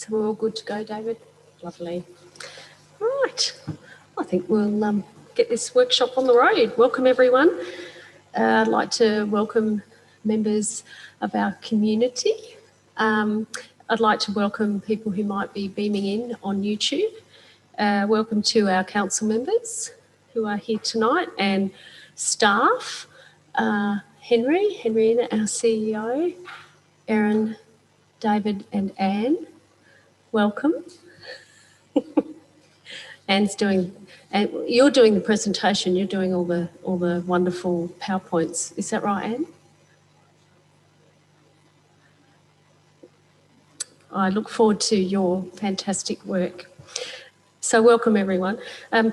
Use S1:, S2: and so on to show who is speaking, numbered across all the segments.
S1: So we're all good to go, David? Lovely. Right. I think we'll get this workshop on the road. Welcome, everyone. I'd like to welcome members of our community. I'd like to welcome people who might be beaming in on YouTube. Welcome to our council members who are here tonight and staff. Henrietta, our CEO, Erin, David and Anne, welcome. Anne's doing, and you're doing the presentation, you're doing all the wonderful PowerPoints. Is that right, Anne? I look forward to your fantastic work. So welcome everyone.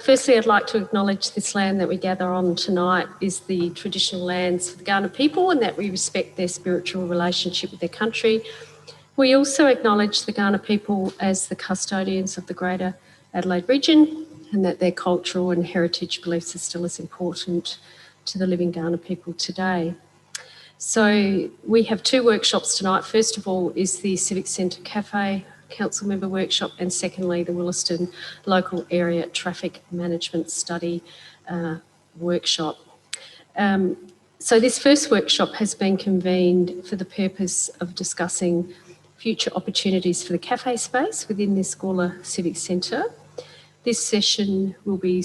S1: Firstly, I'd like to acknowledge this land that we gather on tonight is the traditional lands for the Gawler people and that we respect their spiritual relationship with their country. We also acknowledge the Gawler people as the custodians of the Greater Adelaide region and that their cultural and heritage beliefs are still as important to the living Gawler people today. So we have two workshops tonight. First of all is the Civic Centre Cafe Council Member Workshop, and secondly the Williston Local Area Traffic Management Study Workshop. So this first workshop has been convened for the purpose of discussing future opportunities for the cafe space within this Gawler Civic Centre. This session will be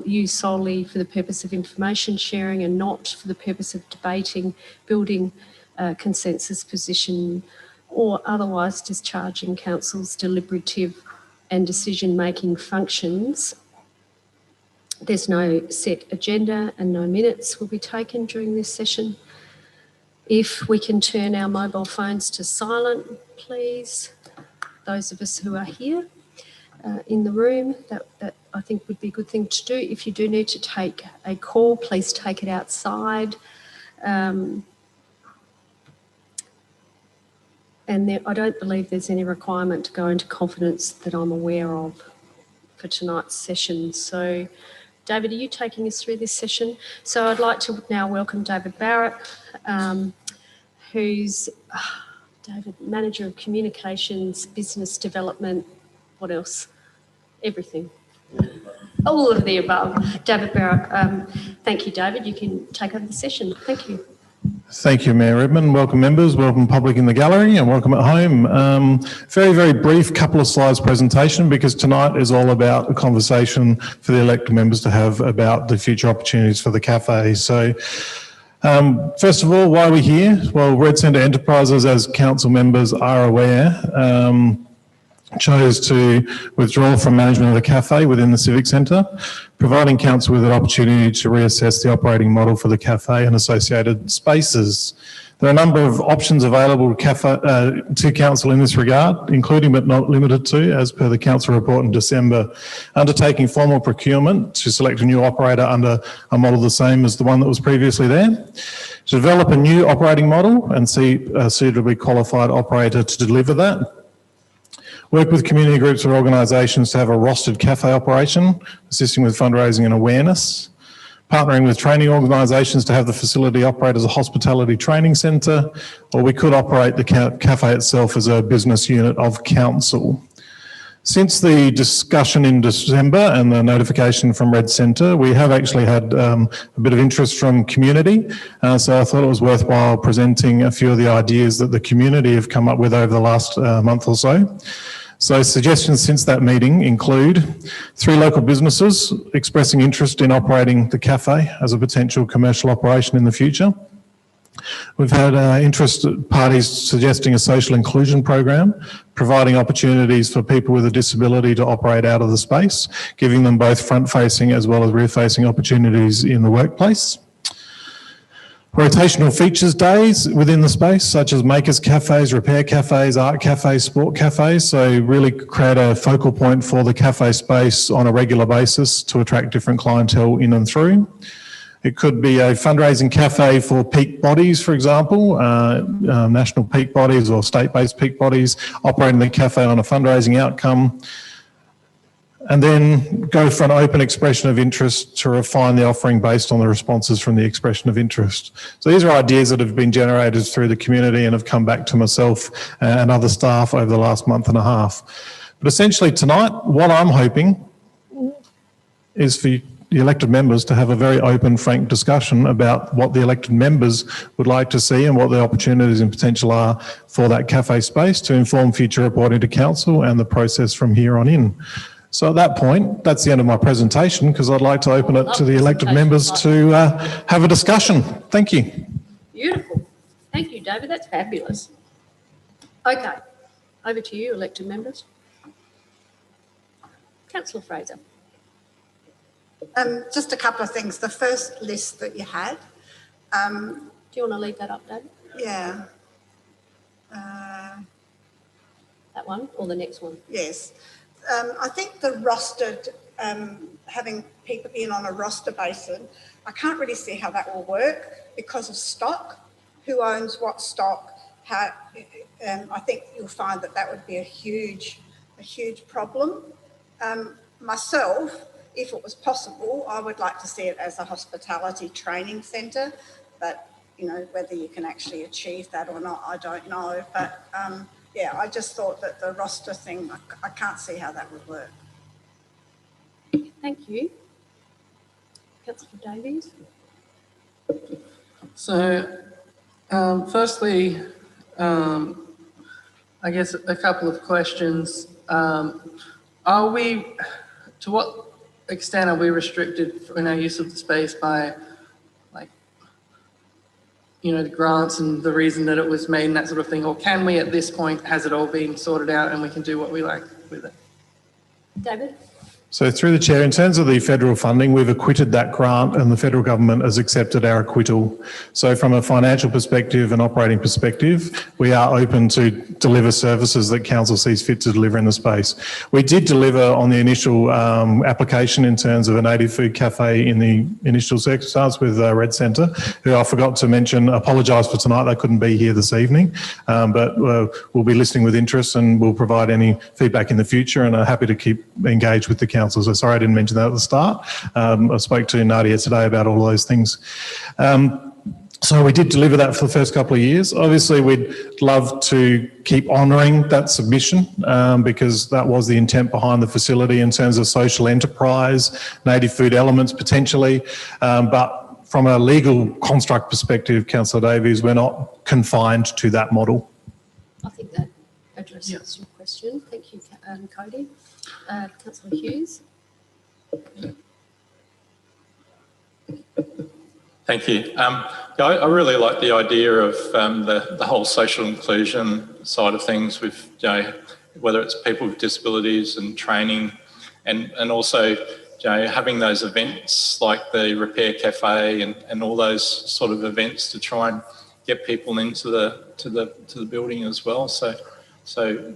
S1: used solely for the purpose of information sharing and not for the purpose of debating, building consensus position or otherwise discharging council's deliberative and decision-making functions. There's no set agenda and no minutes will be taken during this session. If we can turn our mobile phones to silent, please. Those of us who are here in the room, that I think would be a good thing to do. If you do need to take a call, please take it outside. And I don't believe there's any requirement to go into confidence that I'm aware of for tonight's session. So, David, are you taking us through this session? So I'd like to now welcome David Barrett, who's David, Manager of Communications, Business Development, what else? Everything. All of the above. David Barrett, thank you, David. You can take over the session. Thank you.
S2: Thank you, Mayor Redmond. Welcome members, welcome public in the gallery and welcome at home. Very, very brief couple of slides presentation because tonight is all about a conversation for the elected members to have about the future opportunities for the cafe. So first of all, why are we here? Well, Red Centre Enterprises, as council members are aware, chose to withdraw from management of the cafe within the Civic Centre, providing council with an opportunity to reassess the operating model for the cafe and associated spaces. There are a number of options available to council in this regard, including but not limited to, as per the council report in December, undertaking formal procurement to select a new operator under a model the same as the one that was previously there, to develop a new operating model and see a suitably qualified operator to deliver that, work with community groups or organisations to have a rostered cafe operation, assisting with fundraising and awareness, partnering with training organisations to have the facility operate as a hospitality training centre, or we could operate the cafe itself as a business unit of council. Since the discussion in December and the notification from Red Centre, we have actually had a bit of interest from community. So I thought it was worthwhile presenting a few of the ideas that the community have come up with over the last month or so. So suggestions since that meeting include 3 local businesses expressing interest in operating the cafe as a potential commercial operation in the future. We've had interested parties suggesting a social inclusion program, providing opportunities for people with a disability to operate out of the space, giving them both front-facing as well as rear-facing opportunities in the workplace. Rotational features days within the space, such as makers cafes, repair cafes, art cafes, sport cafes. So really create a focal point for the cafe space on a regular basis to attract different clientele in and through. It could be a fundraising cafe for peak bodies, for example, national peak bodies or state-based peak bodies, operating the cafe on a fundraising outcome. and then go for an open expression of interest to refine the offering based on the responses from the expression of interest. So these are ideas that have been generated through the community and have come back to myself and other staff over the last month and a half. But essentially tonight, what I'm hoping is for the elected members to have a very open, frank discussion about what the elected members would like to see and what the opportunities and potential are for that cafe space to inform future reporting to council and the process from here on in. So at that point, that's the end of my presentation, because I'd like to open it to the elected members to have a discussion. Thank you.
S1: Beautiful. Thank you, David. That's fabulous. Okay, over to you, elected members. Councillor Fraser.
S3: Just a couple of things. The first list that you had.
S1: Do you want to leave that up, David?
S3: Yeah.
S1: That one or the next one?
S3: Yes. I think the rostered, having people in on a roster basis, I can't really see how that will work because of stock, who owns what stock, how, I think you'll find that that would be a huge problem. Myself, if it was possible, I would like to see it as a hospitality training centre, but you know, whether you can actually achieve that or not, I don't know. But yeah, I just thought that the roster thing, I can't see how that would work.
S1: Thank you. Councillor Davies.
S4: So, firstly, I guess a couple of questions. Are we, to what extent are we restricted in our use of the space by, like, you know, the grants and the reason that it was made and that sort of thing? Or can we, at this point, has it all been sorted out and we can do what we like with it?
S1: David?
S2: So through the chair, in terms of the federal funding, we've acquitted that grant and the federal government has accepted our acquittal. So from a financial perspective and operating perspective, we are open to deliver services that council sees fit to deliver in the space. We did deliver on the initial application in terms of a native food cafe in the initial circumstance with Red Centre, who I forgot to mention, apologise for tonight, they couldn't be here this evening, but we'll be listening with interest and we'll provide any feedback in the future and are happy to keep engaged with the council. So sorry I didn't mention that at the start. I spoke to Nadia today about all those things. So we did deliver that for the first couple of years. Obviously, we'd love to keep honouring that submission because that was the intent behind the facility in terms of social enterprise, native food elements potentially. But from a legal construct perspective, Councillor Davies, we're not confined to that model.
S1: I think that addresses your question. Thank you, Cody. Councillor Hughes.
S5: Thank you. I really like the idea of the whole social inclusion side of things with, you know, whether it's people with disabilities and training and also, you know, having those events like the Repair Cafe and all those sort of events to try and get people into the building as well. So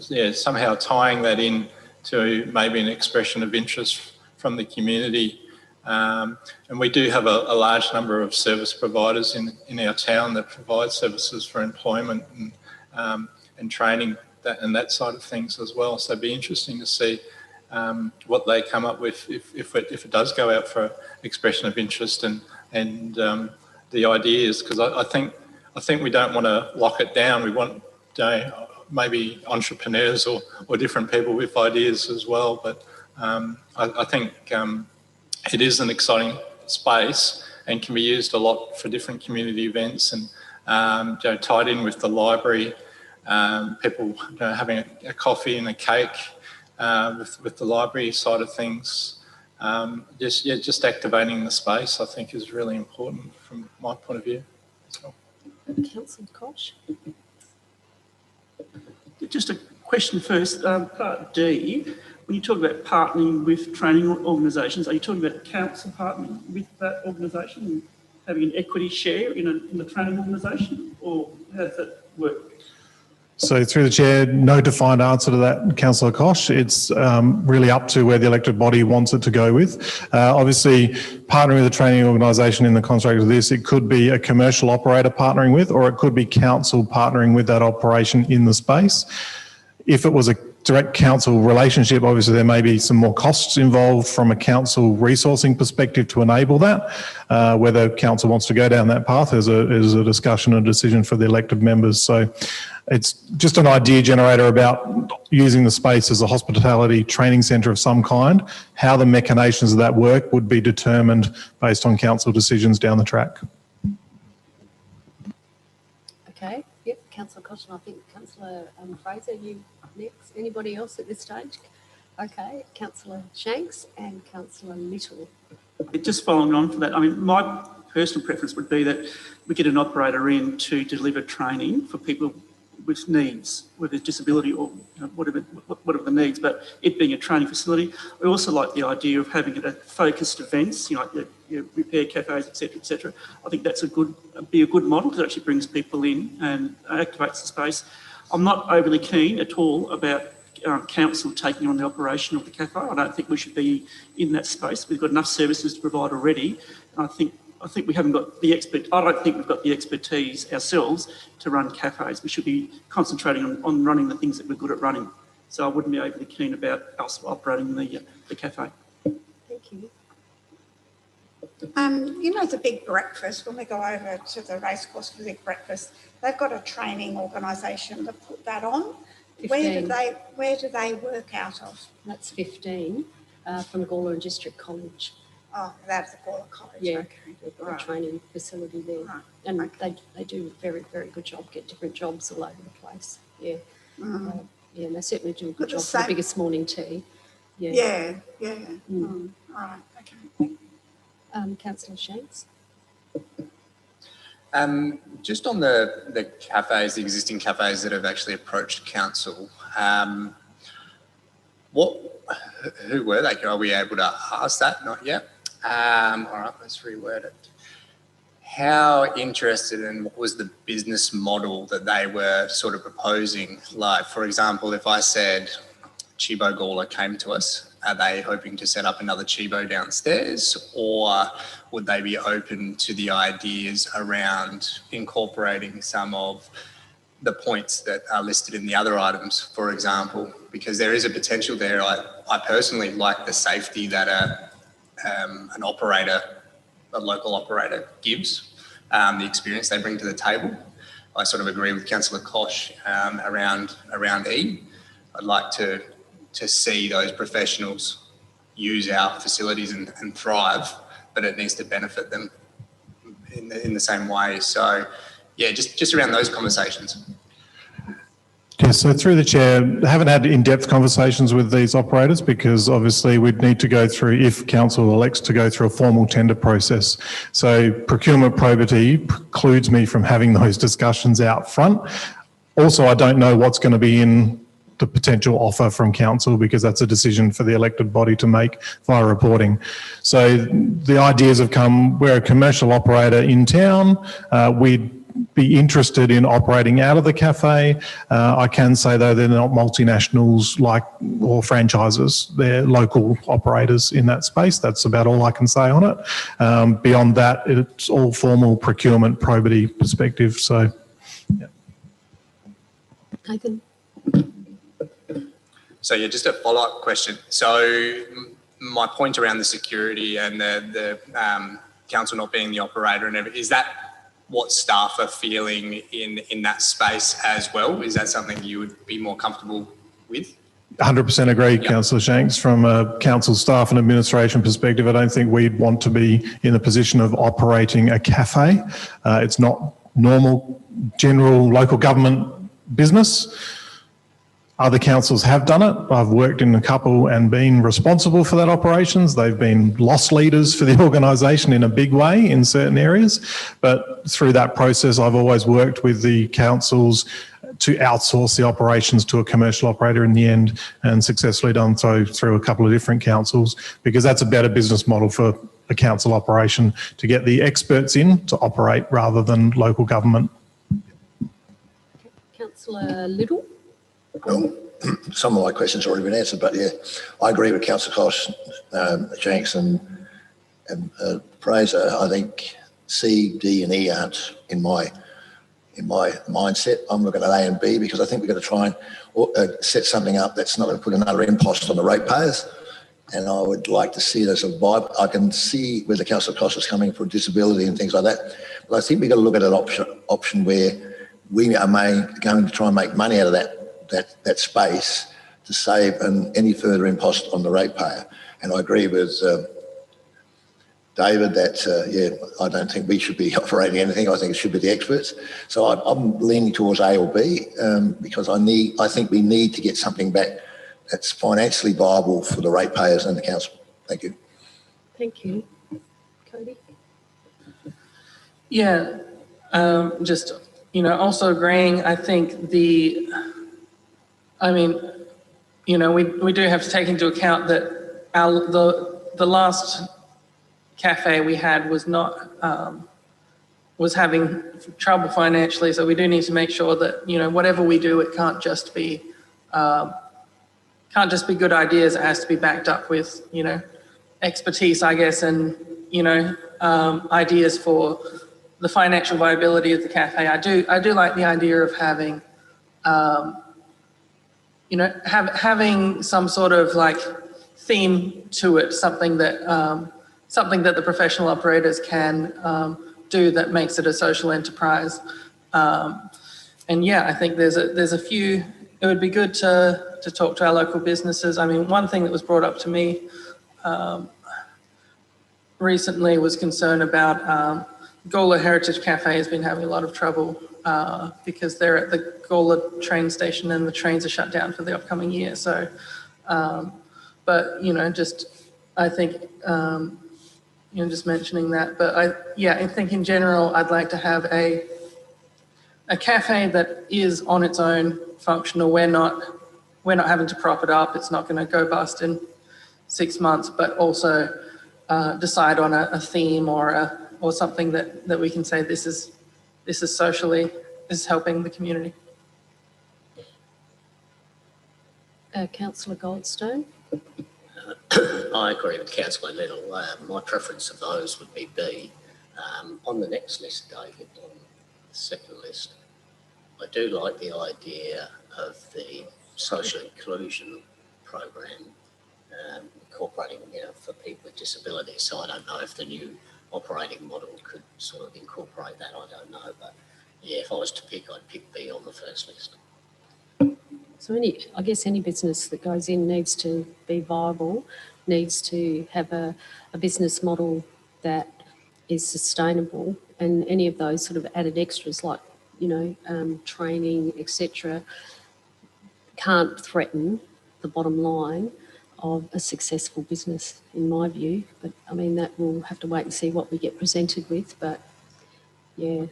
S5: yeah, somehow tying that in to maybe an expression of interest from the community. And we do have a large number of service providers in our town that provide services for employment and training and that side of things as well. So it'd be interesting to see what they come up with if it does go out for expression of interest and the ideas, because I think we don't want to lock it down. We want, you know, maybe entrepreneurs or different people with ideas as well. But I think it is an exciting space and can be used a lot for different community events and you know, tied in with the library, people, you know, having a coffee and a cake with the library side of things. Just activating the space, I think, is really important from my point of view as well.
S1: Councillor Koch.
S6: Just a question first, part D, when you talk about partnering with training organisations, are you talking about council partnering with that organisation, having an equity share in the training organisation, or how does that work?
S2: So through the chair, no defined answer to that, Councillor Koch. It's really up to where the elected body wants it to go with. Obviously, partnering with a training organisation in the construct of this, it could be a commercial operator partnering with, or it could be council partnering with that operation in the space. If it was a direct council relationship. Obviously, there may be some more costs involved from a council resourcing perspective to enable that. Whether council wants to go down that path is a discussion and decision for the elected members. So it's just an idea generator about using the space as a hospitality training centre of some kind. How the machinations of that work would be determined based on council decisions down the track.
S1: Okay, yep, Councillor Cotton, I think Councillor Fraser, you next. Anybody else at this stage? Okay, Councillor Shanks and Councillor Little.
S6: Just following on from that, I mean, my personal preference would be that we get an operator in to deliver training for people with needs, whether it's disability or whatever the needs, but it being a training facility. I also like the idea of having it at focused events, like your repair cafes, etc. I think that's be a good model because it actually brings people in and activates the space. I'm not overly keen at all about council taking on the operation of the cafe. I don't think we should be in that space. We've got enough services to provide already. And I think we haven't got the I don't think we've got the expertise ourselves to run cafes. We should be concentrating on running the things that we're good at running. So I wouldn't be overly keen about us operating the cafe.
S1: Thank you.
S3: You know, the big breakfast, when we go over to the racecourse for the big breakfast, they've got a training organisation that put that on.
S1: 15.
S3: Where do they work out of?
S1: That's 15 from Gawler District College.
S3: Oh, that's the Gawler College.
S1: Yeah,
S3: Okay.
S1: they've got a training facility there.
S3: Right.
S1: And
S3: Okay.
S1: they do a very, very good job, get different jobs all over the place. Yeah.
S3: Mm.
S1: Yeah, and they certainly do a
S3: But
S1: good
S3: the
S1: job for the
S3: same-
S1: biggest morning tea. Yeah.
S3: Yeah.
S1: Mm.
S3: All right, okay.
S1: Councillor Shanks.
S7: Just on the cafes, the existing cafes that have actually approached council, who were they? Are we able to ask that? Not yet. All right, let's reword it. How interested in what was the business model that they were sort of proposing? Like, for example, if I said Chibo Gawler came to us, are they hoping to set up another Chibo downstairs, or would they be open to the ideas around incorporating some of the points that are listed in the other items, for example? Because there is a potential there. I personally like the safety that an operator, a local operator, gives, the experience they bring to the table. I sort of agree with Councillor Koch around E. I'd like to see those professionals use our facilities and thrive, but it needs to benefit them in the same way. So, yeah, just around those conversations.
S2: Yes, so through the chair, I haven't had in-depth conversations with these operators because obviously we'd need to go through, if council elects to go through a formal tender process. So procurement probity precludes me from having those discussions out front. Also, I don't know what's going to be in the potential offer from council because that's a decision for the elected body to make via reporting. So the ideas have come, we're a commercial operator in town, we'd be interested in operating out of the cafe. I can say though they're not multinationals or franchises, they're local operators in that space. That's about all I can say on it. Beyond that, it's all formal procurement probity perspective. So, yeah.
S1: Nathan.
S7: So yeah, just a follow-up question. So my point around the security and the council not being the operator and everything, is that what staff are feeling in that space as well? Is that something you would be more comfortable with?
S2: 100% agree, yep. Councillor Shanks. From a council staff and administration perspective, I don't think we'd want to be in the position of operating a cafe. It's not normal, general local government business. Other councils have done it. I've worked in a couple and been responsible for that operations. They've been loss leaders for the organisation in a big way in certain areas. But through that process, I've always worked with the councils to outsource the operations to a commercial operator in the end, and successfully done so through a couple of different councils, because that's a better business model for a council operation, to get the experts in to operate rather than local government.
S1: Councillor Little.
S8: Well, some of my questions have already been answered, but yeah, I agree with Councillor Koch, Shanks and Fraser. I think C, D and E aren't in my in my mindset. I'm looking at A and B because I think we've got to try and set something up that's not going to put another impost on the ratepayers. And I would like to see it as a vibe. I can see where the council cost is coming for disability and things like that. But I think we've got to look at an option where we are going to try and make money out of that space to save any further impost on the ratepayer. And I agree with David that, I don't think we should be operating anything. I think it should be the experts. So I'm leaning towards A or B because I think we need to get something back that's financially viable for the ratepayers and the council. Thank you.
S1: Thank you. Cody?
S4: Yeah, just, also agreeing, I think we do have to take into account that the last cafe we had was having trouble financially, so we do need to make sure that, whatever we do, it can't just be good ideas. It has to be backed up with, expertise, I guess, and, ideas for the financial viability of the cafe. I do like the idea of having, having some sort of like theme to it, something that the professional operators can do that makes it a social enterprise. And yeah, I think there's a few. It would be good to talk to our local businesses. I mean, one thing that was brought up to me recently was concern about Gawler Heritage Cafe has been having a lot of trouble because they're at the Gawler train station and the trains are shut down for the upcoming year. So, but I think just mentioning that. But I think in general, I'd like to have a cafe that is on its own functional. We're not having to prop it up. It's not going to go bust in 6 months, but also decide on a theme or something that we can say this is socially is helping the community.
S1: Councillor Goldstone.
S9: I agree with Councillor Little. My preference of those would be B. On the next list, David, on the second list, I do like the idea of the social inclusion program incorporating, for people with disabilities. So I don't know if the new operating model could sort of incorporate that. I don't know, but yeah, if I was to pick, I'd pick B on the first list.
S1: So I guess any business that goes in needs to be viable, needs to have a business model that is sustainable, and any of those sort of added extras like, training, etc., can't threaten the bottom line of a successful business, in my view. But I mean, that we'll have to wait and see what we get presented with. But yeah,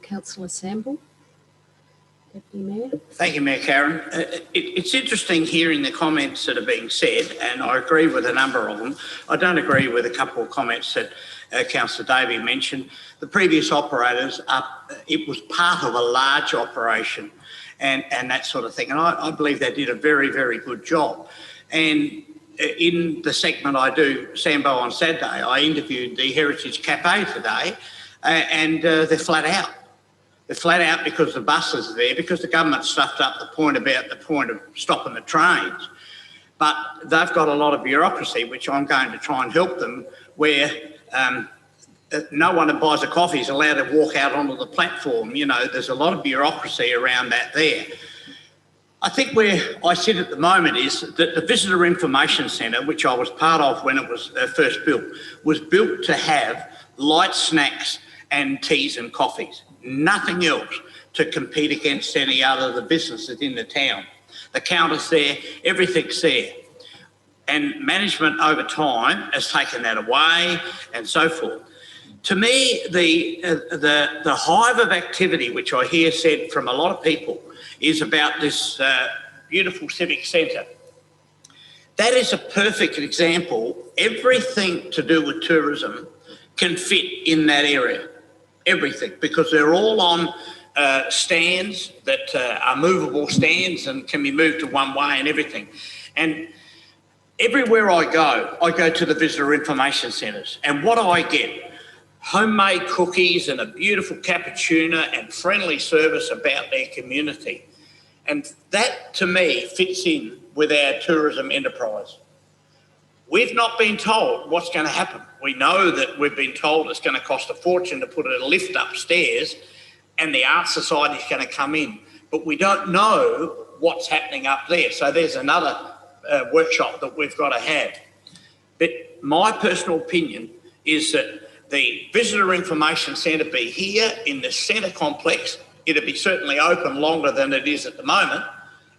S1: Councillor Samble. Deputy Mayor.
S10: Thank you, Mayor Karen. It's interesting hearing the comments that are being said, and I agree with a number of them. I don't agree with a couple of comments that Councillor Davey mentioned. The previous operators, it was part of a large operation and that sort of thing. And I believe they did a very, very good job. And in the segment I do, Sambo on Saturday, I interviewed the Heritage Cafe today, and they're flat out. They're flat out because the buses are there, because the government stuffed up the point of stopping the trains. But they've got a lot of bureaucracy, which I'm going to try and help them, where no one that buys a coffee is allowed to walk out onto the platform. There's a lot of bureaucracy around that there. I think where I sit at the moment is that the Visitor Information Centre, which I was part of when it was first built, was built to have light snacks and teas and coffees. Nothing else to compete against any other of the businesses in the town. The counter's there, everything's there. And management over time has taken that away and so forth. To me, the hive of activity, which I hear said from a lot of people, is about this beautiful civic centre. That is a perfect example. Everything to do with tourism can fit in that area. Everything, because they're all on stands that are movable stands and can be moved to one way and everything. And everywhere I go to the visitor information centres. And what do I get? homemade cookies and a beautiful cappuccino and friendly service about their community. And that, to me, fits in with our tourism enterprise. We've not been told what's going to happen. We know that we've been told it's going to cost a fortune to put a lift upstairs and the Art Society is going to come in, but we don't know what's happening up there. So there's another workshop that we've got to have. But my personal opinion is that the Visitor Information Centre be here in the centre complex. It'll be certainly open longer than it is at the moment,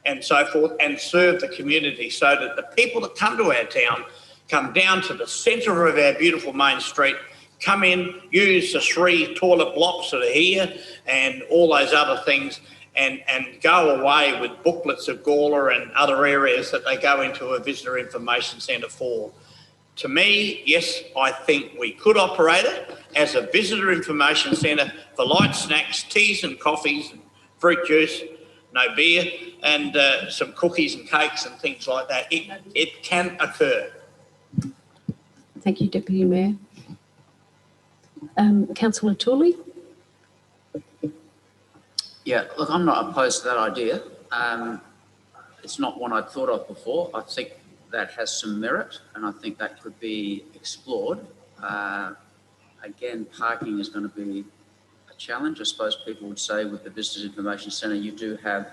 S10: and so forth, and serve the community so that the people that come to our town come down to the centre of our beautiful main street, come in, use the 3 toilet blocks that are here and all those other things, and go away with booklets of Gawler and other areas that they go into a Visitor Information Centre for. To me, yes, I think we could operate it as a Visitor Information Centre for light snacks, teas and coffees, and fruit juice, no beer, and some cookies and cakes and things like that. It can occur.
S1: Thank you, Deputy Mayor. Councillor Tooley?
S11: Yeah, look, I'm not opposed to that idea. It's not one I'd thought of before. I think that has some merit, and I think that could be explored. Again, parking is going to be a challenge. I suppose people would say with the Visitors Information Centre, you do have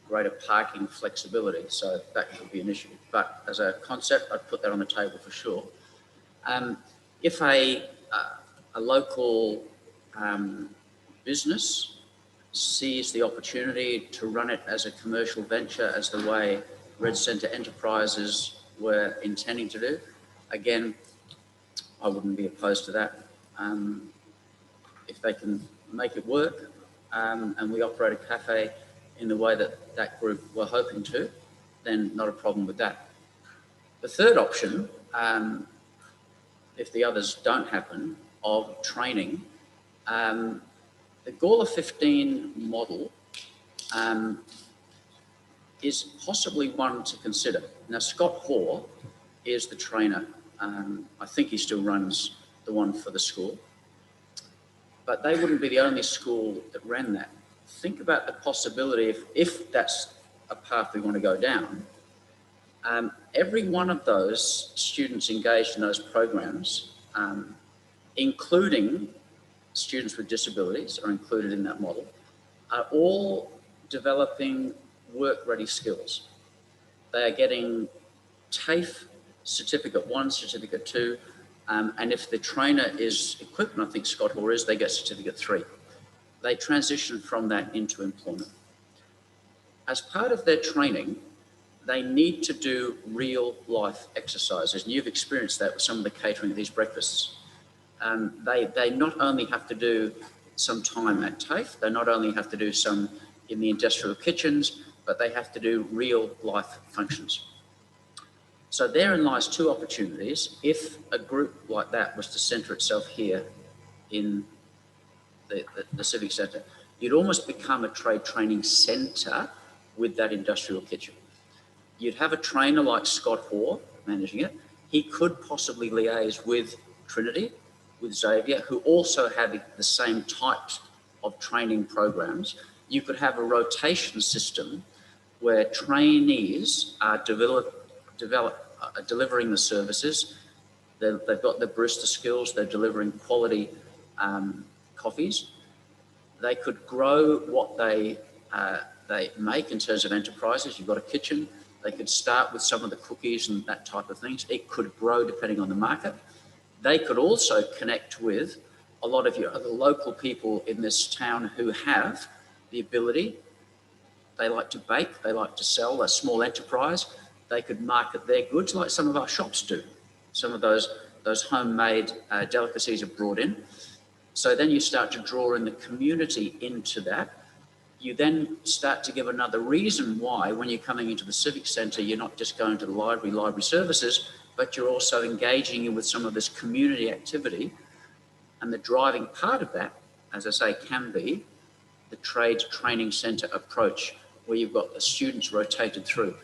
S11: greater parking flexibility, so that could be an issue. But as a concept, I'd put that on the table for sure. If a local business sees the opportunity to run it as a commercial venture, as the way Red Centre Enterprises were intending to do, again, I wouldn't be opposed to that. If they can make it work and we operate a cafe in the way that that group were hoping to, then not a problem with that. The third option, if the others don't happen, of training, the Gawler 15 model is possibly one to consider. Now, Scott Hoare is the trainer. I think he still runs the one for the school, but they wouldn't be the only school that ran that. Think about the possibility, if that's a path we want to go down, every one of those students engaged in those programs, including students with disabilities are included in that model, are all developing work-ready skills. They are getting TAFE Certificate 1, Certificate 2, and if the trainer is equipped, and I think Scott Hoare is, they get Certificate 3. They transition from that into employment. As part of their training, they need to do real-life exercises, and you've experienced that with some of the catering at these breakfasts. They not only have to do some time at TAFE, they not only have to do some in the industrial kitchens, but they have to do real-life functions. So therein lies 2 opportunities. If a group like that was to centre itself here in the Civic Centre, you'd almost become a trade training centre with that industrial kitchen. You'd have a trainer like Scott Hoare managing it. He could possibly liaise with Trinity, with Xavier, who also have the same types of training programs. You could have a rotation system where trainees are delivering the services. They've got the barista skills, they're delivering quality coffees. They could grow what they make in terms of enterprises. You've got a kitchen. They could start with some of the cookies and that type of things. It could grow depending on the market. They could also connect with a lot of your other local people in this town who have the ability. They like to bake, they like to sell, a small enterprise. They could market their goods like some of our shops do. Some of those homemade delicacies are brought in. So then you start to draw in the community into that. You then start to give another reason why, when you're coming into the Civic Centre, you're not just going to the library services, but you're also engaging in with some of this community activity. And the driving part of that, as I say, can be the trade training centre approach, where you've got the students rotated through.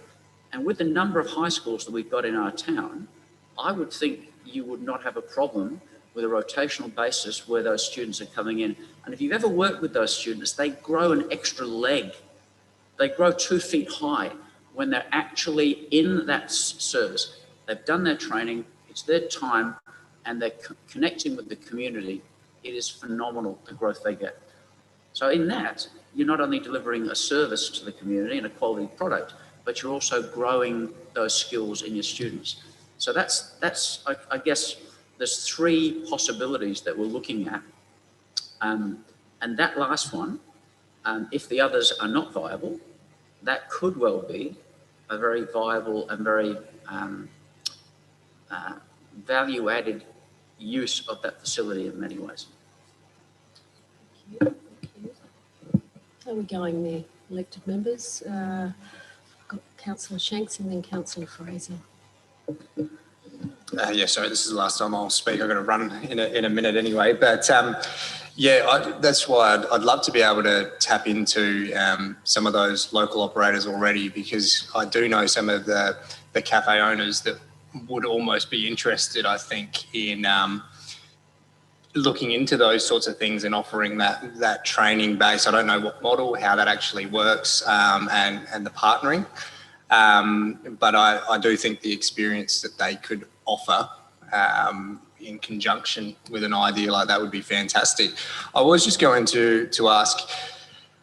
S11: And with the number of high schools that we've got in our town, I would think you would not have a problem with a rotational basis where those students are coming in. And if you've ever worked with those students, they grow an extra leg. They grow 2 feet high when they're actually in that service. They've done their training, it's their time, and they're connecting with the community. It is phenomenal, the growth they get. So in that, you're not only delivering a service to the community and a quality product, but you're also growing those skills in your students. So that's I guess, there's 3 possibilities that we're looking at. And that last one, if the others are not viable, that could well be a very viable and very value-added use of that facility in many ways.
S1: Thank you. How are we going there, elected members? Got Councillor Shanks and then Councillor Fraser.
S7: Yeah, sorry, this is the last time I'll speak. I've got to run in a minute anyway. But yeah, that's why I'd love to be able to tap into some of those local operators already, because I do know some of the cafe owners that would almost be interested, I think, in looking into those sorts of things and offering that training base. I don't know what model, how that actually works, and the partnering. But I do think the experience that they could offer in conjunction with an idea like that would be fantastic. I was just going to ask,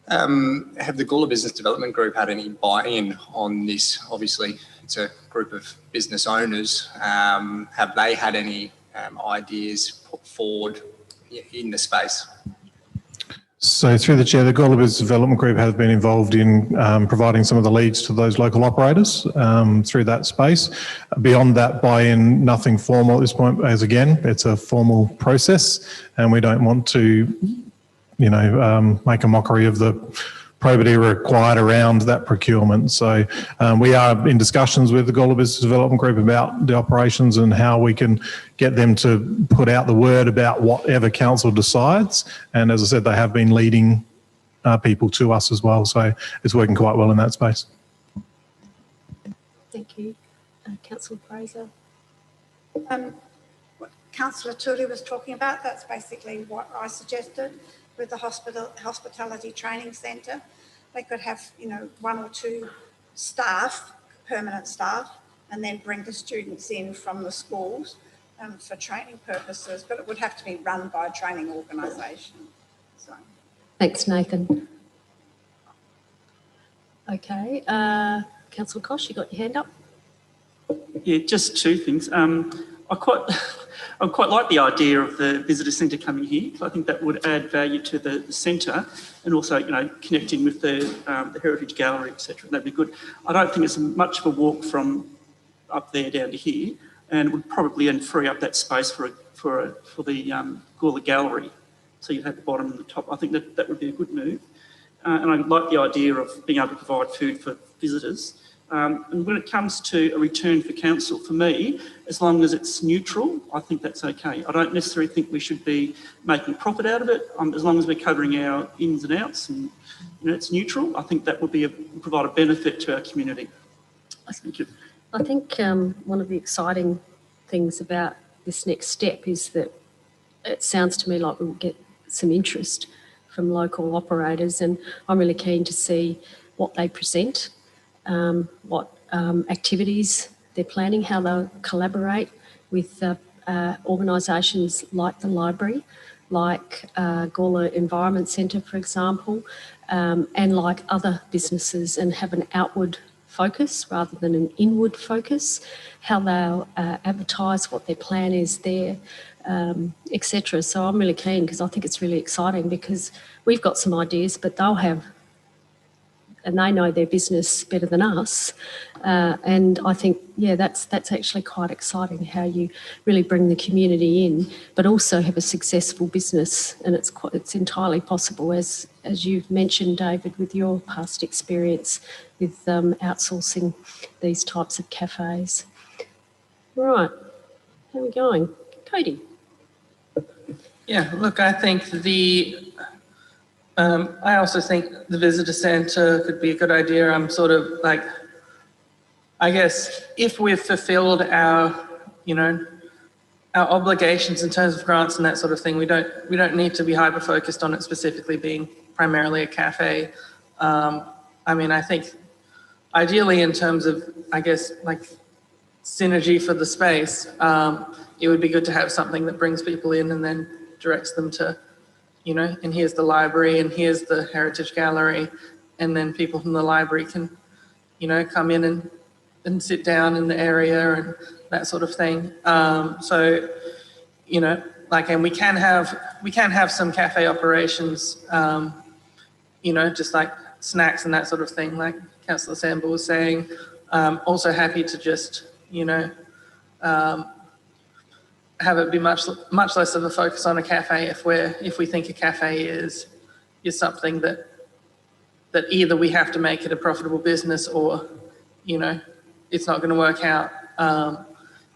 S7: have the Gawler Business Development Group had any buy-in on this? Obviously, it's a group of business owners. Have they had any ideas put forward in the space?
S2: So through the chair, the Gawler Business Development Group has been involved in providing some of the leads to those local operators through that space. Beyond that buy-in, nothing formal at this point, as again, it's a formal process and we don't want to, make a mockery of the probity required around that procurement. So we are in discussions with the Gawler Business Development Group about the operations and how we can get them to put out the word about whatever council decides. And as I said, they have been leading people to us as well. So it's working quite well in that space.
S1: Thank you. Councillor Fraser.
S3: What Councillor Tully was talking about, that's basically what I suggested with the hospitality training centre. They could have, 1 or 2 staff, permanent staff, and then bring the students in from the schools for training purposes, but it would have to be run by a training organisation. So. Thanks,
S1: Nathan. Okay, Councillor Kosh, you got your hand up?
S6: Yeah, just 2 things. I quite like the idea of the visitor centre coming here. I think that would add value to the centre, and also, connecting with the Heritage Gallery, etc. That'd be good. I don't think it's much of a walk from up there down to here, and it would probably free up that space for the Gawler Gallery. So you'd have the bottom and the top. I think that would be a good move, and I like the idea of being able to provide food for visitors. And when it comes to a return for council, for me, as long as it's neutral, I think that's okay. I don't necessarily think we should be making profit out of it. As long as we're covering our ins and outs and it's neutral, I think that would provide a benefit to our community. Thank you.
S1: I think one of the exciting things about this next step is that it sounds to me like we'll get some interest from local operators, and I'm really keen to see what they present. What activities they're planning, how they'll collaborate with organisations like the library, like Gawler Environment Centre, for example, and like other businesses, and have an outward focus rather than an inward focus, how they'll advertise, what their plan is there, etc. So I'm really keen, because I think it's really exciting, because we've got some ideas, but they'll have, and they know their business better than us. And I think, that's actually quite exciting, how you really bring the community in, but also have a successful business. And it's entirely possible, as you've mentioned, David, with your past experience with outsourcing these types of cafes. Right, how are we going? Cody.
S4: Yeah, look, I think I also think the visitor centre could be a good idea. I'm sort of like, I guess, if we've fulfilled our, our obligations in terms of grants and that sort of thing, we don't need to be hyper focused on it specifically being primarily a cafe. I mean, I think ideally in terms of, I guess, like synergy for the space, it would be good to have something that brings people in and then directs them to, you know, and here's the library and here's the Heritage Gallery, and then people from the library can, you know, come in and sit down in the area and that sort of thing. So, you know, like, and we can have some cafe operations, you know, just like snacks and that sort of thing, like Councillor Sample was saying. Also happy to just, you know, have it be much less of a focus on a cafe if we think a cafe is something that either we have to make it a profitable business or, you know, it's not going to work out.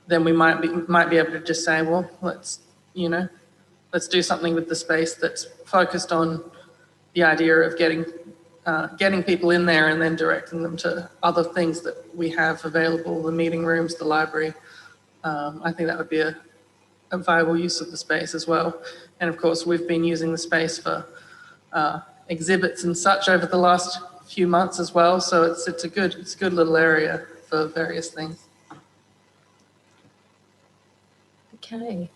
S4: Then we might be able to just say, well, let's do something with the space that's focused on the idea of getting people in there and then directing them to other things that we have available, the meeting rooms, the library. I think that would be a viable use of the space as well. And of course, we've been using the space for exhibits and such over the last few months as well. So it's a good little area for various things.
S1: Okay.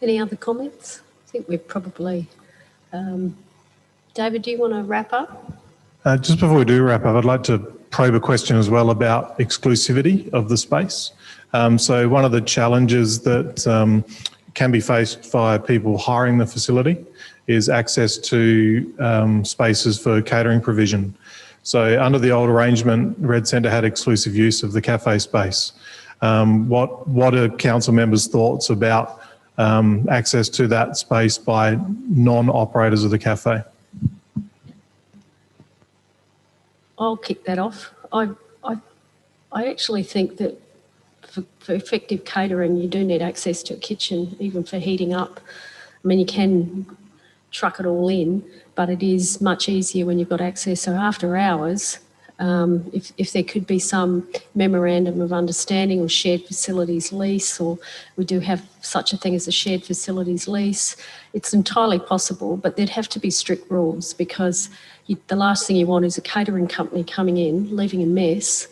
S1: Any other comments? I think we've probably... David, do you want to wrap up?
S2: Just before we do wrap up, I'd like to probe a question as well about exclusivity of the space. So one of the challenges that can be faced by people hiring the facility is access to spaces for catering provision. So under the old arrangement, Red Centre had exclusive use of the cafe space. What are council members' thoughts about access to that space by non-operators of the cafe?
S1: I'll kick that off. I actually think that for effective catering, you do need access to a kitchen, even for heating up. I mean, you can truck it all in, but it is much easier when you've got access. So after hours, if there could be some memorandum of understanding or shared facilities lease, or we do have such a thing as a shared facilities lease, it's entirely possible, but there'd have to be strict rules, because the last thing you want is a catering company coming in, leaving a mess,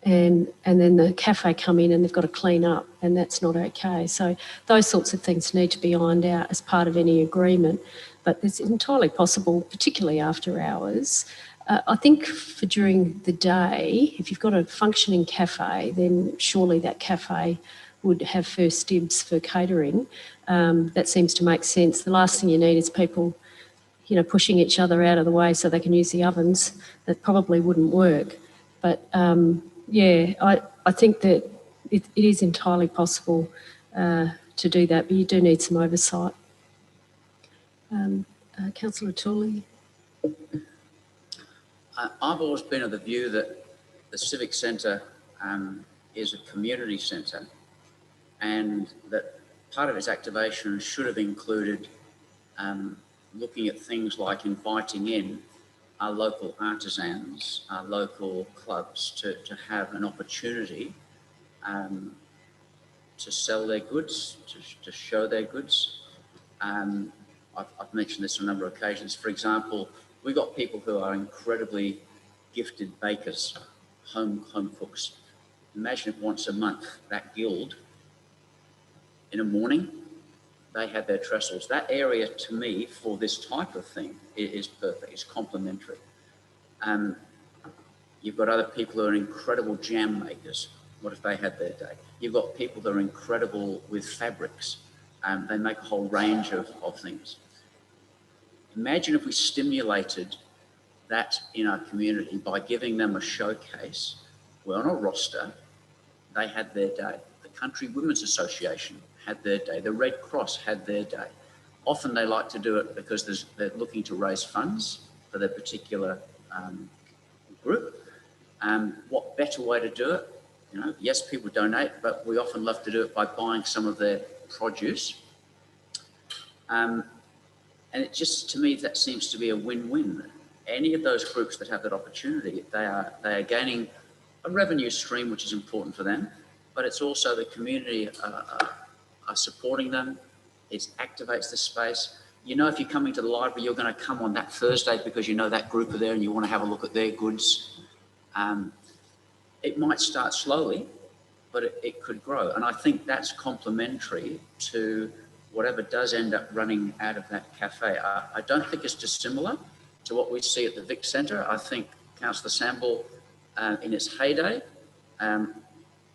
S1: and then the cafe come in and they've got to clean up, and that's not okay. So those sorts of things need to be ironed out as part of any agreement, but it's entirely possible, particularly after hours. I think for during the day, if you've got a functioning cafe, then surely that cafe would have first dibs for catering. That seems to make sense. The last thing you need is people, you know, pushing each other out of the way so they can use the ovens. That probably wouldn't work. But yeah, I think that it is entirely possible to do that, but you do need some oversight. Councillor Tooley.
S11: I've always been of the view that the Civic Centre is a community centre, and that part of its activation should have included looking at things like inviting in our local artisans, our local clubs to have an opportunity to sell their goods, to show their goods. I've mentioned this on a number of occasions. For example, we've got people who are incredibly gifted bakers, home cooks. Imagine if once a month that guild, in a morning, they had their trestles. That area, to me, for this type of thing, is perfect. It's complementary. You've got other people who are incredible jam makers. What if they had their day? You've got people that are incredible with fabrics. They make a whole range of things. Imagine if we stimulated that in our community by giving them a showcase. We're on a roster. They had their day. The Country Women's Association had their day. The Red Cross had their day. Often they like to do it because they're looking to raise funds for their particular group. What better way to do it? You know, yes, people donate, but we often love to do it by buying some of their produce. And it just, to me, that seems to be a win-win. Any of those groups that have that opportunity, they are gaining a revenue stream, which is important for them. but it's also the community are supporting them. It activates the space. You know, if you're coming to the library, you're going to come on that Thursday because you know that group are there and you want to have a look at their goods. It might start slowly, but it could grow. And I think that's complementary to whatever does end up running out of that cafe. I don't think it's dissimilar to what we see at the Vic Centre. I think Councillor Samble, in its heyday, I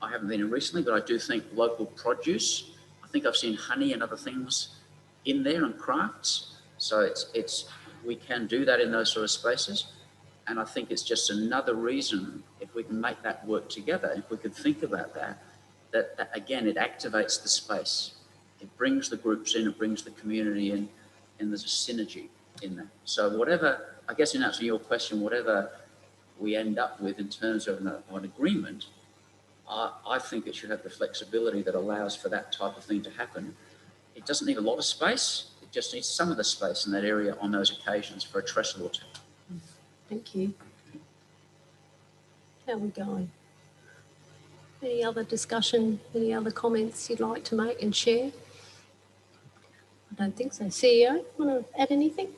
S11: haven't been in recently, but I do think local produce. I think I've seen honey and other things in there and crafts. So we can do that in those sort of spaces. And I think it's just another reason, if we can make that work together, if we could think about that again, it activates the space. It brings the groups in, it brings the community in, and there's a synergy in that. So whatever, I guess in answer to your question, whatever we end up with in terms of an agreement, I think it should have the flexibility that allows for that type of thing to happen. It doesn't need a lot of space. It just needs some of the space in that area on those occasions for a trestle or two.
S1: Thank you. How are we going? Any other discussion, any other comments you'd like to make and share? I don't think so. CEO, want to add anything?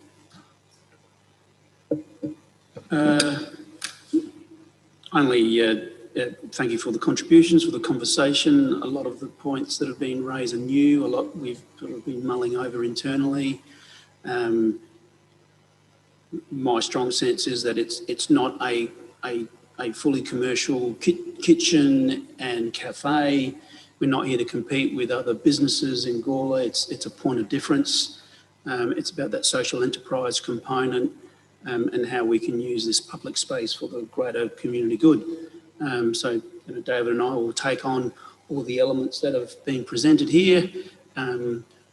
S6: Only thank you for the contributions, for the conversation. A lot of the points that have been raised are new. A lot we've sort of been mulling over internally. My strong sense is that it's not a fully commercial kitchen and cafe. We're not here to compete with other businesses in Gawler. It's a point of difference. It's about that social enterprise component and how we can use this public space for the greater community good. So David and I will take on all the elements that have been presented here,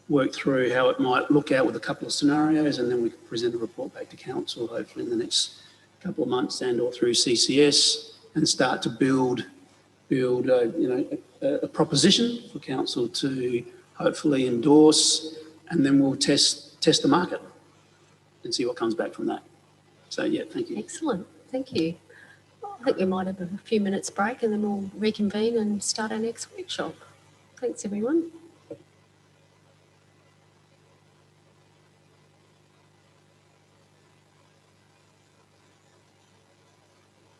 S6: work through how it might look out with a couple of scenarios, and then we can present a report back to council hopefully in the next couple of months and or through CCS, and start to build a proposition for council to hopefully endorse, and then we'll test the market and see what comes back from that. So yeah, thank you.
S1: Excellent, thank you. I think we might have a few minutes break and then we'll reconvene and start our next workshop. Thanks everyone.